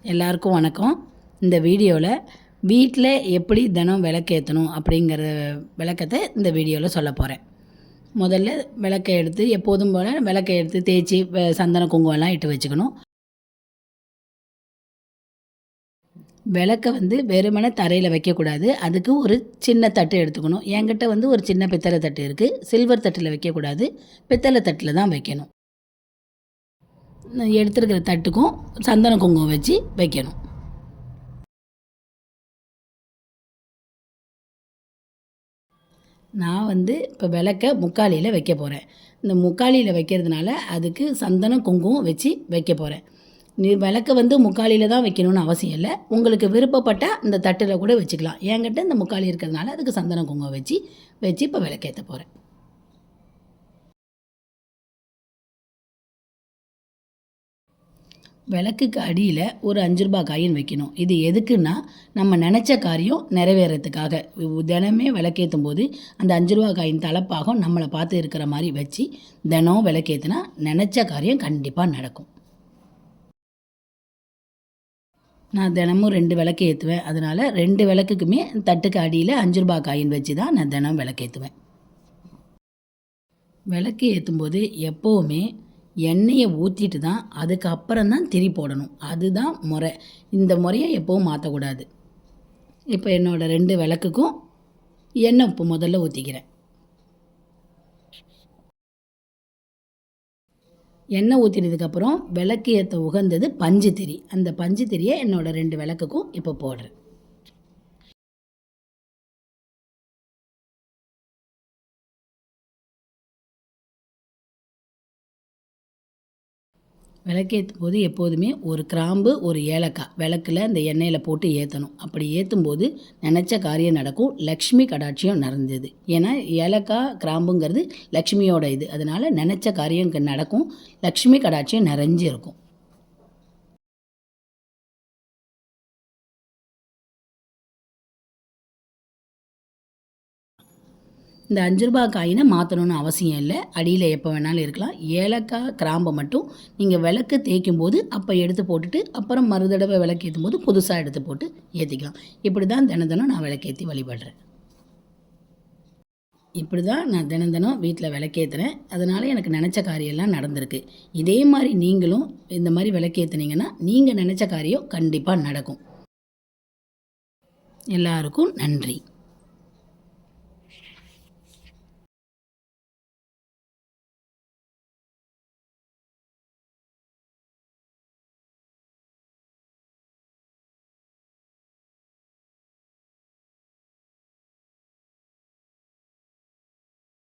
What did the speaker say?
எல்லாருக்கும் வணக்கம். இந்த வீடியோவில் வீட்டில் எப்படி தினம் விளக்கேற்றணும் அப்படிங்கிற விளக்கத்தை இந்த வீடியோவில் சொல்ல போகிறேன். முதல்ல விளக்கை எடுத்து எப்போதும் போல் விளக்கை எடுத்து தேய்ச்சி சந்தன குங்குமம்லாம் இட்டு வச்சுக்கணும். விளக்கை வெறுமனே தரையில் வைக்கக்கூடாது. அதுக்கு ஒரு சின்ன தட்டு எடுத்துக்கணும். என்கிட்ட ஒரு சின்ன பித்தளை தட்டு இருக்குது. சில்வர் தட்டில் வைக்கக்கூடாது, பித்தளை தட்டில் தான் வைக்கணும். எடுத்துருக்கிற தட்டுக்கும் சந்தன குங்குமம் வச்சு வைக்கணும். நான் இப்போ விளக்க முக்காலியில் வைக்க போகிறேன். இந்த முக்காலியில் வைக்கிறதுனால அதுக்கு சந்தன குங்குமம் வச்சு வைக்க போகிறேன். நீ விளக்க முக்காலியில் தான் வைக்கணும்னு அவசியம் இல்லை. உங்களுக்கு விருப்பப்பட்டால் இந்த தட்டில் கூட வச்சுக்கலாம். என்கிட்ட இந்த முக்காலி இருக்கிறதுனால அதுக்கு சந்தன குங்குமம் வச்சு இப்போ விளக்கேற்ற போகிறேன். விளக்குக்கு அடியில் ஒரு 5 ரூபா காயின் வைக்கணும். இது எதுக்குன்னா, நம்ம நினச்ச காரியம் நிறைவேறதுக்காக. தினமே விளக்கேற்றும் போது அந்த 5 ரூபா காயின் தலைப்பாகம் நம்மளை பார்த்து இருக்கிற மாதிரி வச்சு தினம் விளக்கேற்றினா நினச்ச காரியம் கண்டிப்பாக நடக்கும். நான் தினமும் 2 விளக்கு ஏற்றுவேன். அதனால் 2 விளக்குக்குமே தட்டுக்கு அடியில் 5 ரூபா காயின் வச்சு தான் நான் தினம் விளக்கேற்றுவேன். விளக்கு ஏற்றும்போது எப்போவுமே எண்ணெயை ஊற்றிட்டு தான் அதுக்கப்புறம் தான் திரி போடணும். அதுதான் முறை. இந்த முறையை எப்போவும் மாற்றக்கூடாது. இப்போ என்னோடய 2 விளக்குக்கும் எண்ணெய் இப்போ முதல்ல ஊற்றிக்கிறேன். எண்ணெய் ஊற்றினதுக்கப்புறம் விளக்கு ஏற்ற உகந்தது பஞ்சு திரி. அந்த பஞ்சு திரியை என்னோடய 2 விளக்குக்கும் இப்போ போடுறேன். விளக்கேற்றும் போது எப்போதுமே ஒரு கிராம்பு ஒரு ஏலக்காய் விளக்கில் இந்த எண்ணெயில் போட்டு ஏற்றணும். அப்படி ஏற்றும்போது நினச்ச காரியம் நடக்கும். லக்ஷ்மி கடாட்சியம் நடந்தது. ஏன்னா ஏலக்காய் கிராம்புங்கிறது லக்ஷ்மியோட இது. அதனால் நினச்ச காரியம் நடக்கும். லக்ஷ்மி கடாட்சியம் நிறைஞ்சு இருக்கும். இந்த 5 ரூபா காயினை மாற்றணும்னு அவசியம் இல்லை. அடியில் எப்போ வேணாலும் இருக்கலாம். ஏலக்காய் கிராம்பை மட்டும் நீங்கள் விளக்கு தேய்க்கும் போது அப்போ எடுத்து போட்டுட்டு அப்புறம் மறுதடவை விளக்கேற்றும் போது புதுசாக எடுத்து போட்டு ஏற்றிக்கலாம். இப்படி தான் தினம் நான் விளக்கேற்றி வழிபடுறேன். இப்படி தான் நான் தினம் வீட்டில் விளக்கேற்றுறேன். அதனால் எனக்கு நினச்ச காரியெல்லாம் நடந்திருக்கு. இதே மாதிரி நீங்களும் இந்த மாதிரி விளக்கேற்றுனீங்கன்னா நீங்கள் நினச்ச காரியம் கண்டிப்பாக நடக்கும். எல்லாருக்கும் நன்றி.